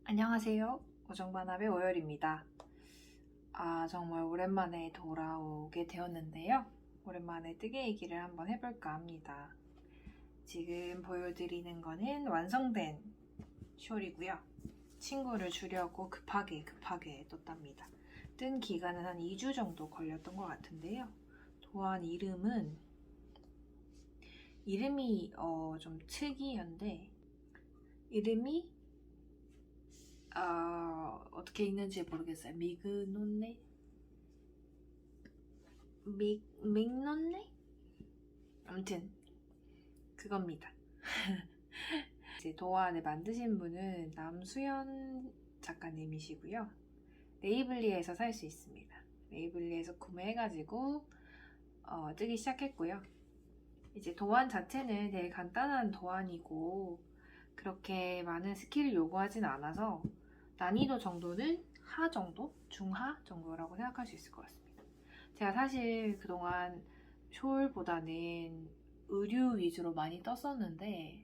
안녕하세요. 우정반합의 오열입니다. 정말 오랜만에 돌아오게 되었는데요. 오랜만에 뜨개 얘기를 한번 해볼까 합니다. 지금 보여드리는 거는 완성된 숄이고요. 친구를 주려고 급하게 떴답니다. 뜬 기간은 한 2주 정도 걸렸던 것 같은데요. 도안 이름이 좀 특이한데 이름이 어떻게 읽는지 모르겠어요. 믹논네? 아무튼 그겁니다. 이제 도안을 만드신 분은 남수연 작가님이시고요. 네이블리에서 살 수 있습니다. 네이블리에서 구매해가지고 뜨기 시작했고요. 이제 도안 자체는 되게 간단한 도안이고 그렇게 많은 스킬을 요구하진 않아서 난이도 정도는 하 정도? 중하 정도라고 생각할 수 있을 것 같습니다. 제가 사실 그동안 숄보다는 의류 위주로 많이 떴었는데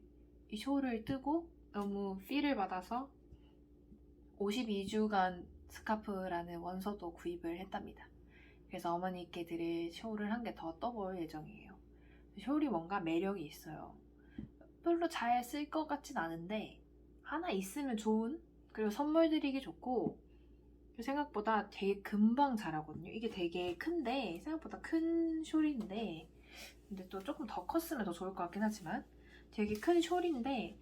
이 숄을 뜨고 너무 필을 받아서 52주간 스카프라는 원서도 구입을 했답니다. 그래서 어머니께 드릴 숄을 한 개 더 떠볼 예정이에요. 숄이 뭔가 매력이 있어요. 별로 잘 쓸 것 같진 않은데 하나 있으면 좋은, 그리고 선물 드리기 좋고 생각보다 되게 금방 자라거든요. 이게 되게 큰데 생각보다 큰 숄인데 근데 또 조금 더 컸으면 더 좋을 것 같긴 하지만 되게 큰 숄인데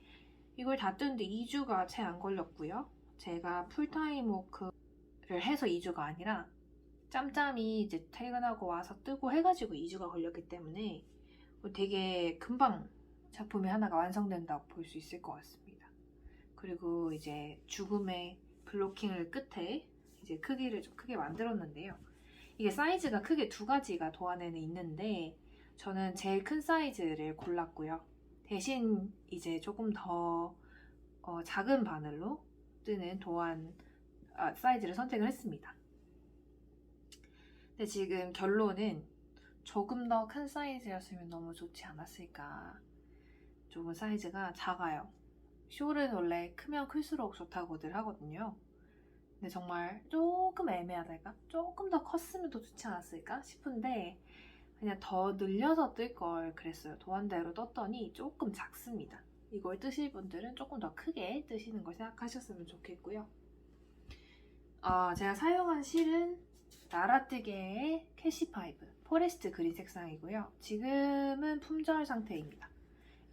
이걸 다 뜨는데 2주가 채 안 걸렸고요. 제가 풀타임 워크를 해서 2주가 아니라 짬짬이 이제 퇴근하고 와서 뜨고 해가지고 2주가 걸렸기 때문에 되게 금방 작품이 하나가 완성된다고 볼 수 있을 것 같습니다. 그리고 이제 죽음의 블로킹을 끝에 이제 크기를 좀 크게 만들었는데요. 이게 사이즈가 크게 두 가지가 도안에는 있는데 저는 제일 큰 사이즈를 골랐고요. 대신 이제 조금 더 작은 바늘로 뜨는 도안 사이즈를 선택을 했습니다. 근데 지금 결론은 조금 더 큰 사이즈였으면 너무 좋지 않았을까. 조금 사이즈가 작아요. 숄은 원래 크면 클수록 좋다고들 하거든요. 근데 정말 조금 애매하달까? 조금 더 컸으면 더 좋지 않았을까 싶은데 그냥 더 늘려서 뜰 걸 그랬어요. 도안대로 떴더니 조금 작습니다. 이걸 뜨실 분들은 조금 더 크게 뜨시는 걸 생각하셨으면 좋겠고요. 제가 사용한 실은 나라뜨개의 캐시파이브 포레스트 그린 색상이고요. 지금은 품절 상태입니다.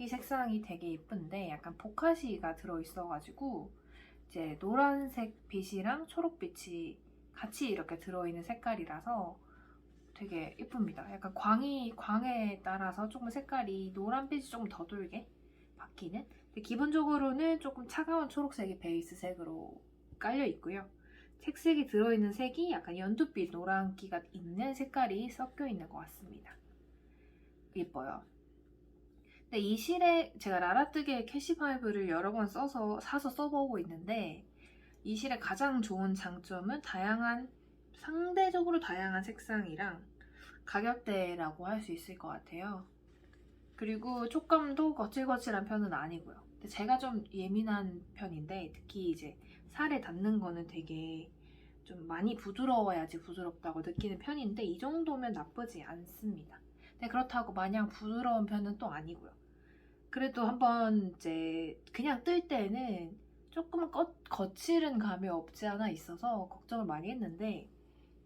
이 색상이 되게 예쁜데 약간 보카시가 들어있어가지고 이제 노란색 빛이랑 초록빛이 같이 이렇게 들어있는 색깔이라서 되게 예쁩니다. 약간 광에 따라서 조금 색깔이 노란빛이 조금 더 돌게 바뀌는. 근데 기본적으로는 조금 차가운 초록색이 베이스색으로 깔려 있고요. 색색이 들어있는 색이 약간 연두빛 노란기가 있는 색깔이 섞여 있는 것 같습니다. 예뻐요. 근데 이 실에 제가 라라뜨개 캐시파이브를 여러 번 사서 써보고 있는데 이 실의 가장 좋은 장점은 상대적으로 다양한 색상이랑 가격대라고 할 수 있을 것 같아요. 그리고 촉감도 거칠거칠한 편은 아니고요. 근데 제가 좀 예민한 편인데 특히 이제 살에 닿는 거는 되게 좀 많이 부드러워야지 부드럽다고 느끼는 편인데 이 정도면 나쁘지 않습니다. 근데 그렇다고 마냥 부드러운 편은 또 아니고요. 그래도 한번 이제 그냥 뜰 때는 조금 거칠은 감이 없지 않아 있어서 걱정을 많이 했는데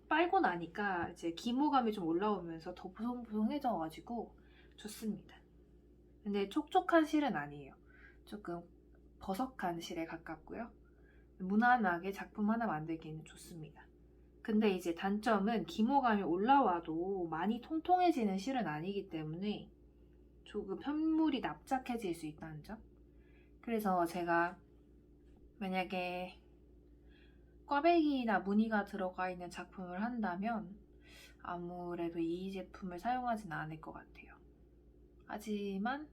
빨고 나니까 이제 기모감이 좀 올라오면서 더 보송보송해져가지고 좋습니다. 근데 촉촉한 실은 아니에요. 조금 버석한 실에 가깝고요. 무난하게 작품 하나 만들기는 좋습니다. 근데 이제 단점은 기모감이 올라와도 많이 통통해지는 실은 아니기 때문에 조금 편물이 납작해질 수 있다는 점. 그래서 제가 만약에 꽈배기나 무늬가 들어가 있는 작품을 한다면 아무래도 이 제품을 사용하진 않을 것 같아요. 하지만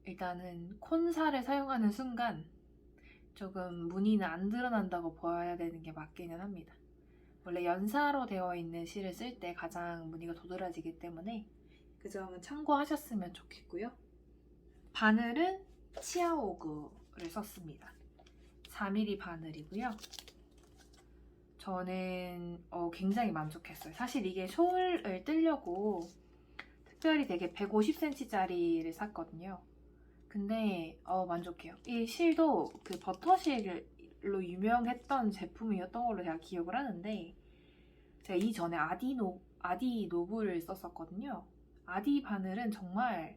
일단은 콘사를 사용하는 순간 조금 무늬는 안 드러난다고 보아야 되는 게 맞기는 합니다. 원래 연사로 되어 있는 실을 쓸 때 가장 무늬가 도드라지기 때문에 그 점은 참고하셨으면 좋겠고요. 바늘은 치아오그를 썼습니다. 4mm 바늘이고요. 저는 굉장히 만족했어요. 사실 이게 숄을 뜨려고 특별히 되게 150cm짜리를 샀거든요. 근데 만족해요. 이 실도 그 버터실로 유명했던 제품이었던 걸로 제가 기억을 하는데, 제가 이전에 아디 노브를 썼었거든요. 아디 바늘은 정말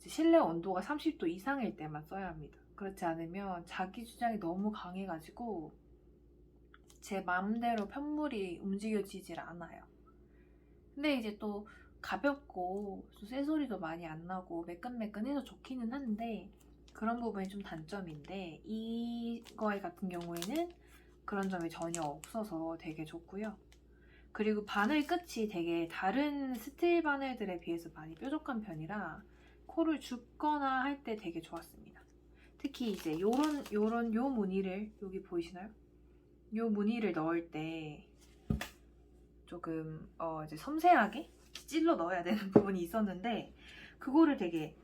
실내 온도가 30도 이상일 때만 써야 합니다. 그렇지 않으면 자기 주장이 너무 강해가지고 제 마음대로 편물이 움직여지질 않아요. 근데 이제 또 가볍고 또 쇠소리도 많이 안 나고 매끈매끈해서 좋기는 한데, 그런 부분이 좀 단점인데, 이거 같은 경우에는 그런 점이 전혀 없어서 되게 좋고요. 그리고 바늘 끝이 되게 다른 스틸 바늘들에 비해서 많이 뾰족한 편이라 코를 줍거나 할 때 되게 좋았습니다. 특히 이제 요 무늬를, 여기 보이시나요? 요 무늬를 넣을 때 조금 이제 섬세하게 찔러 넣어야 되는 부분이 있었는데, 그거를 되게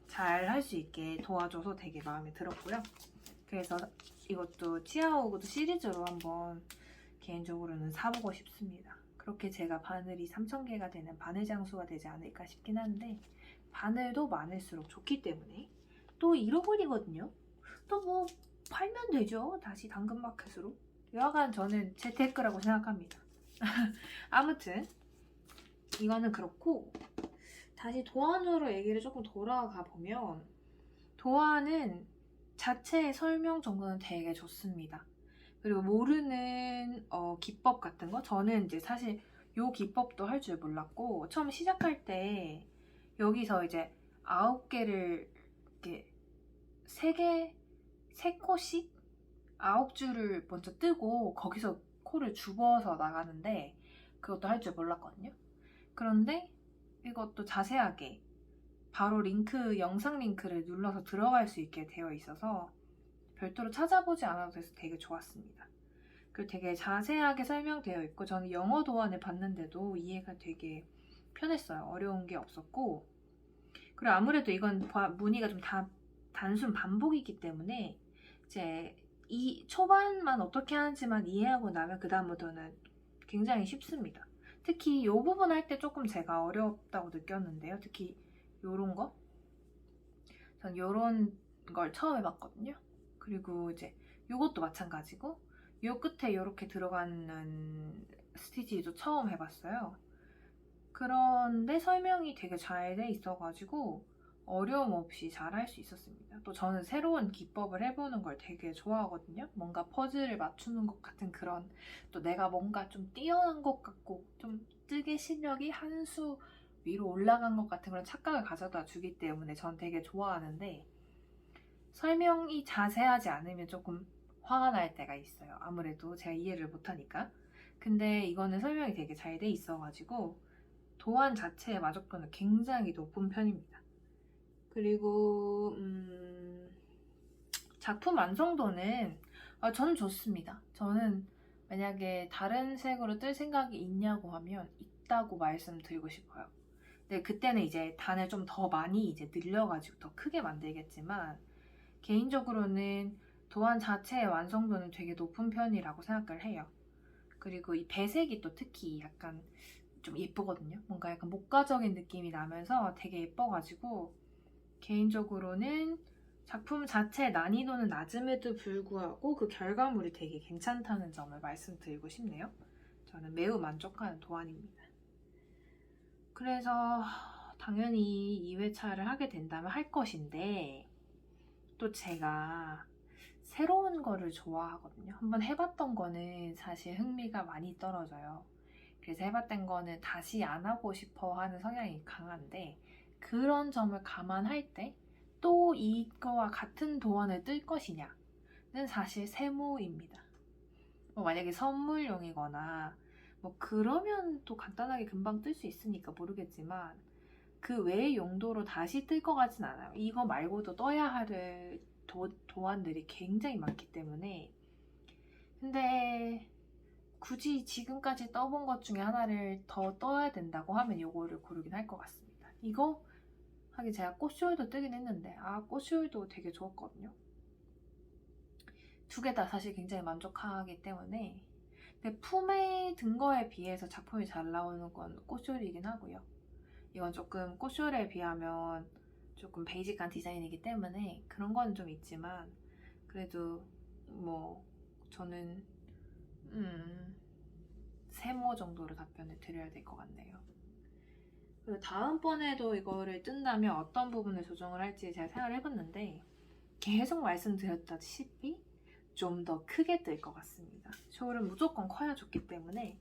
잘 할 수 있게 도와줘서 되게 마음에 들었고요. 그래서 이것도 치아오그도 시리즈로 한번 개인적으로는 사보고 싶습니다. 그렇게 제가 바늘이 3000개가 되는 바늘 장수가 되지 않을까 싶긴 한데, 바늘도 많을수록 좋기 때문에 또 잃어버리거든요. 또 뭐 팔면 되죠. 다시 당근마켓으로. 여하간 저는 재테크라고 생각합니다. 아무튼 이거는 그렇고, 다시 도안으로 얘기를 조금 돌아가 보면, 도안은 자체의 설명 정도는 되게 좋습니다. 그리고 모르는 기법 같은 거, 저는 이제 사실 요 기법도 할 줄 몰랐고, 처음 시작할 때 여기서 이제 9개를 이렇게 3코씩 9줄을 먼저 뜨고 거기서 코를 줍어서 나가는데, 그것도 할 줄 몰랐거든요. 그런데 이것도 자세하게 바로 영상 링크를 눌러서 들어갈 수 있게 되어 있어서 별도로 찾아보지 않아도 돼서 되게 좋았습니다. 그리고 되게 자세하게 설명되어 있고, 저는 영어 도안을 봤는데도 이해가 되게 편했어요. 어려운 게 없었고, 그리고 아무래도 이건 무늬가 좀 단순 반복이기 때문에 이제 이 초반만 어떻게 하는지만 이해하고 나면 그 다음부터는 굉장히 쉽습니다. 특히 이 부분 할 때 조금 제가 어렵다고 느꼈는데요. 특히 요런 거, 전 요런 걸 처음 해봤거든요. 그리고 이제 요것도 마찬가지고, 요 끝에 요렇게 들어가는 스티치도 처음 해봤어요. 그런데 설명이 되게 잘 돼 있어가지고 어려움 없이 잘 할 수 있었습니다. 또 저는 새로운 기법을 해보는 걸 되게 좋아하거든요. 뭔가 퍼즐을 맞추는 것 같은 그런, 또 내가 뭔가 좀 뛰어난 것 같고 좀 뜨개 실력이 한 수 위로 올라간 것 같은 그런 착각을 가져다 주기 때문에 전 되게 좋아하는데, 설명이 자세하지 않으면 조금 화가 날 때가 있어요. 아무래도 제가 이해를 못하니까. 근데 이거는 설명이 되게 잘 돼 있어가지고 도안 자체의 만족도는 굉장히 높은 편입니다. 그리고 작품 완성도는 저는 좋습니다. 저는 만약에 다른 색으로 뜰 생각이 있냐고 하면 있다고 말씀드리고 싶어요. 근데 그때는 이제 단을 좀 더 많이 이제 늘려가지고 더 크게 만들겠지만, 개인적으로는 도안 자체의 완성도는 되게 높은 편이라고 생각을 해요. 그리고 이 배색이 또 특히 약간 좀 예쁘거든요. 뭔가 약간 목가적인 느낌이 나면서 되게 예뻐가지고, 개인적으로는 작품 자체의 난이도는 낮음에도 불구하고 그 결과물이 되게 괜찮다는 점을 말씀드리고 싶네요. 저는 매우 만족하는 도안입니다. 그래서 당연히 2회차를 하게 된다면 할 것인데, 또 제가 새로운 거를 좋아하거든요. 한번 해봤던 거는 사실 흥미가 많이 떨어져요. 그래서 해봤던 거는 다시 안 하고 싶어 하는 성향이 강한데, 그런 점을 감안할 때 또 이거와 같은 도안을 뜰 것이냐는 사실 세모입니다. 만약에 선물용이거나 뭐 그러면 또 간단하게 금방 뜰 수 있으니까 모르겠지만, 그 외의 용도로 다시 뜰 것 같진 않아요. 이거 말고도 떠야 할 도안들이 굉장히 많기 때문에. 근데 굳이 지금까지 떠본 것 중에 하나를 더 떠야 된다고 하면 이거를 고르긴 할 것 같습니다. 이거 하긴 제가 꽃쇼울도 뜨긴 했는데, 꽃쇼울도 되게 좋았거든요. 두 개 다 사실 굉장히 만족하기 때문에. 근데 품에 든 거에 비해서 작품이 잘 나오는 건 꽃숄이긴 하고요. 이건 조금 꽃숄에 비하면 조금 베이직한 디자인이기 때문에 그런 건 좀 있지만, 그래도 뭐 저는 세모 정도로 답변을 드려야 될 것 같네요. 그리고 다음번에도 이거를 뜬다면 어떤 부분을 조정을 할지 제가 생각을 해봤는데, 계속 말씀드렸다시피 좀 더 크게 뜰 것 같습니다. 숄은 무조건 커야 좋기 때문에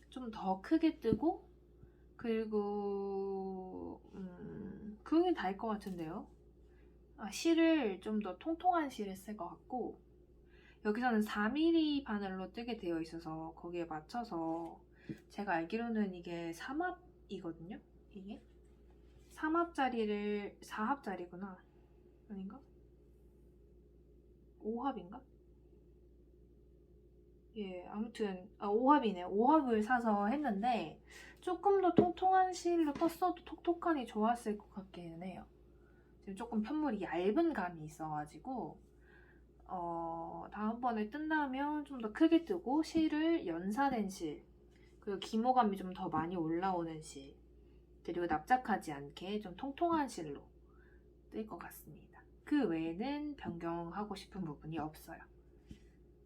좀 더 크게 뜨고, 그리고 그게 다일 것 같은데요. 실을 좀 더 통통한 실을 쓸 것 같고, 여기서는 4mm 바늘로 뜨게 되어 있어서 거기에 맞춰서, 제가 알기로는 이게 3합이거든요. 이게 3합짜리를 4합짜리구나. 아닌가? 5합인가? 예, 아무튼 5합이네. 5합을 사서 했는데 조금 더 통통한 실로 떴어도 톡톡하니 좋았을 것 같기는 해요. 지금 조금 편물이 얇은 감이 있어가지고 다음번에 뜬다면 좀 더 크게 뜨고, 실을 연사된 실, 그리고 기모감이 좀 더 많이 올라오는 실, 그리고 납작하지 않게 좀 통통한 실로 뜰 것 같습니다. 그 외에는 변경하고 싶은 부분이 없어요.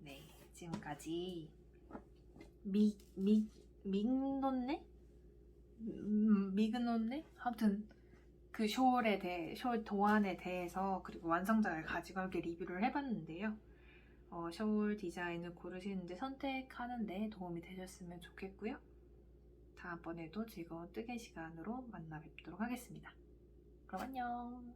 네, 지금까지 미그논네? 미그논네? 아무튼 그 숄 도안에 대해서, 그리고 완성작을 가지고 이렇게 리뷰를 해봤는데요. 숄 디자인을 고르시는데, 선택하는데 도움이 되셨으면 좋겠고요. 다음번에도 즐거운 뜨개 시간으로 만나 뵙도록 하겠습니다. 그럼 안녕.